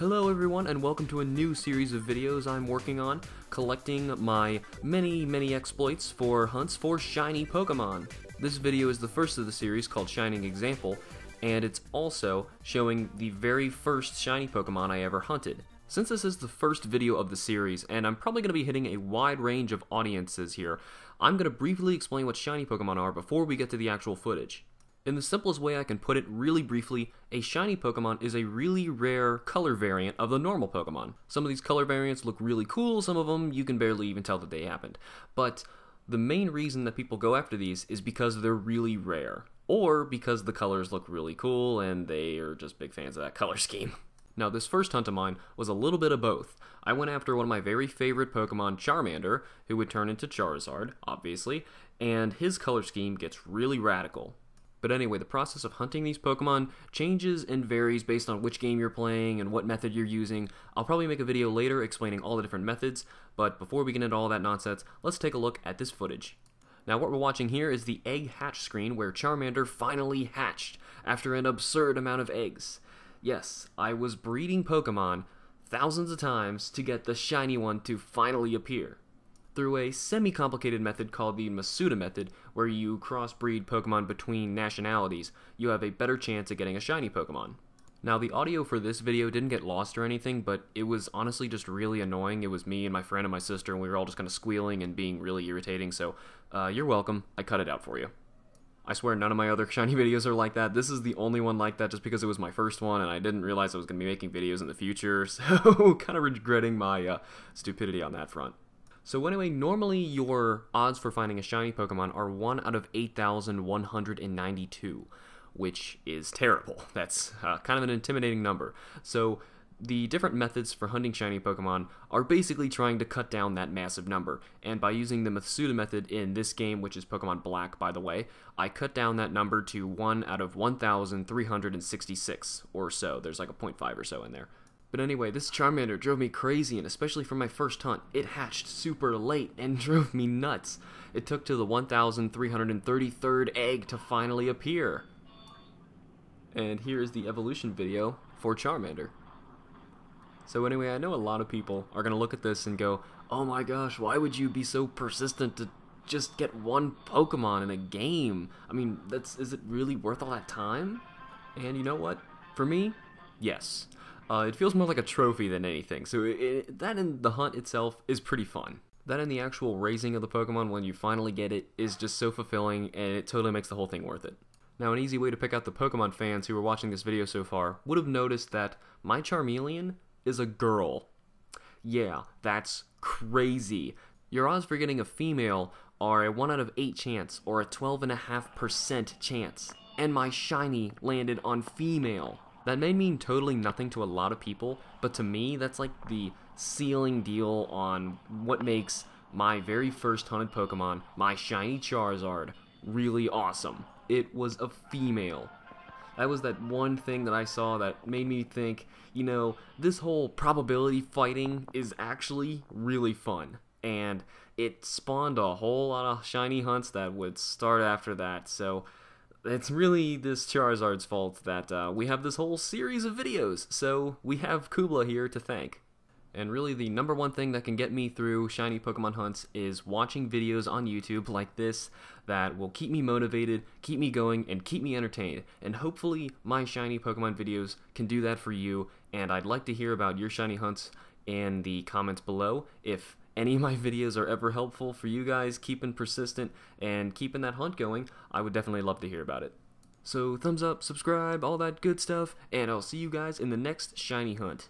Hello everyone and welcome to a new series of videos I'm working on, collecting my many exploits for hunts for shiny Pokemon. This video is the first of the series called Shining Example, and it's also showing the very first shiny Pokemon I ever hunted. Since this is the first video of the series, and I'm probably going to be hitting a wide range of audiences here, I'm going to briefly explain what shiny Pokemon are before we get to the actual footage. In the simplest way I can put it really briefly, a shiny Pokemon is a really rare color variant of the normal Pokemon. Some of these color variants look really cool, some of them you can barely even tell that they happened. But the main reason that people go after these is because they're really rare, or because the colors look really cool and they are just big fans of that color scheme. Now this first hunt of mine was a little bit of both. I went after one of my very favorite Pokemon, Charmander, who would turn into Charizard, obviously, and his color scheme gets really radical. But anyway, the process of hunting these Pokemon changes and varies based on which game you're playing and what method you're using. I'll probably make a video later explaining all the different methods, but before we get into all that nonsense, let's take a look at this footage. Now what we're watching here is the egg hatch screen where Charmander finally hatched after an absurd amount of eggs. Yes, I was breeding Pokemon thousands of times to get the shiny one to finally appear. Through a semi-complicated method called the Masuda method, where you crossbreed Pokemon between nationalities, you have a better chance at getting a shiny Pokemon. Now the audio for this video didn't get lost or anything, but it was honestly just really annoying. It was me and my friend and my sister, and we were all just kind of squealing and being really irritating, so you're welcome. I cut it out for you. I swear none of my other shiny videos are like that. This is the only one like that just because it was my first one and I didn't realize I was going to be making videos in the future, so kind of regretting my stupidity on that front. So anyway, normally your odds for finding a shiny Pokemon are 1 out of 8,192, which is terrible. That's kind of an intimidating number. So the different methods for hunting shiny Pokemon are basically trying to cut down that massive number, and by using the Masuda method in this game, which is Pokemon Black by the way, I cut down that number to 1 out of 1,366 or so. There's like a 0.5 or so in there. But anyway, this Charmander drove me crazy, and especially for my first hunt, it hatched super late and drove me nuts. It took to the 1,333rd egg to finally appear. And here is the evolution video for Charmander. So anyway, I know a lot of people are going to look at this and go, oh my gosh, why would you be so persistent to just get one Pokemon in a game? I mean, is it really worth all that time? And you know what? For me, yes. It feels more like a trophy than anything, so that and the hunt itself is pretty fun. That and the actual raising of the Pokemon when you finally get it is just so fulfilling, and it totally makes the whole thing worth it. Now an easy way to pick out the Pokemon fans who are watching this video so far would have noticed that my Charmeleon is a girl. Yeah, that's crazy. Your odds for getting a female are a 1 out of 8 chance, or a 12.5% chance, and my shiny landed on female. That may mean totally nothing to a lot of people, but to me, that's like the sealing deal on what makes my very first hunted Pokemon, my shiny Charizard, really awesome. It was a female. That was that one thing that I saw that made me think, you know, this whole probability fighting is actually really fun. And it spawned a whole lot of shiny hunts that would start after that, so it's really this Charizard's fault that we have this whole series of videos, so we have Kubla here to thank. And really the number one thing that can get me through shiny Pokemon hunts is watching videos on YouTube like this that will keep me motivated, keep me going, and keep me entertained. And hopefully my shiny Pokemon videos can do that for you, and I'd like to hear about your shiny hunts in the comments below. If any of my videos are ever helpful for you guys keeping persistent and keeping that hunt going, I would definitely love to hear about it. So thumbs up, subscribe, all that good stuff, and I'll see you guys in the next shiny hunt.